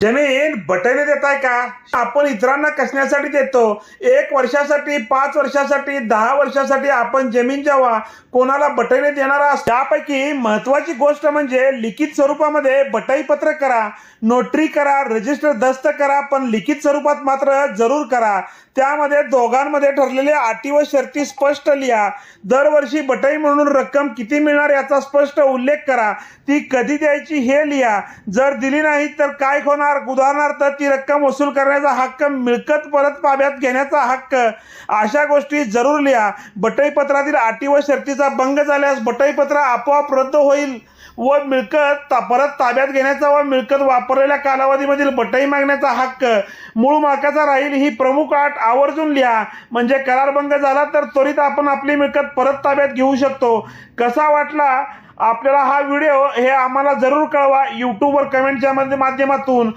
जमीन बटाईने देताय का? आपण इतरांना कसण्यासाठी देतो? 1 वर्षासाठी, 5 वर्षासाठी, 10 वर्षासाठी आपण जमीन जेव्हा कोणाला बटाईने देणार असतो, त्यापैकी महत्वाची गोष्ट म्हणजे लिखित स्वरूपामध्ये बटाई पत्र करा, नोटरी करा, रजिस्टर दस्त करा, पण लिखित स्वरूपात मात्र जरूर करा. त्यामध्ये दोघांमध्ये ठरलेल्या अटी व शर्ती स्पष्ट लिहा. दरवर्षी बटाई म्हणून रक्कम किती मिळणार याचा स्पष्ट उल्लेख करा. ती कधी द्यायची हे लिहा. जर दिली नाही तर काय होणार? उदाहरणार्थ ती रक्कम वसूल करण्याचा हक्क, मिळकत परत ताब्यात घेण्याचा हक्क, अशा गोष्टी जरूर लिहा. बटाई पत्रातील अटी व शर्तीचा भंग झाल्यास बटाई पत्र आपोआप रद्द होईल व मिळकत परत ताब्यात घेण्याचा व मिळकत वापरलेल्या कालावधीमधील बटाई मागण्याचा हक्क मूळ मालकाचा राहील. ही प्रमुख अट आवर्जून लिहा, म्हणजे करारभंग झाला तर त्वरित आपण आपली मिळकत परत ताब्यात घेऊ शकतो. कसा वाटला आपल्याला हा व्हिडिओ हे आम्हाला जरूर कळवा. यूट्यूबवर कमेंटच्या माध्यमातून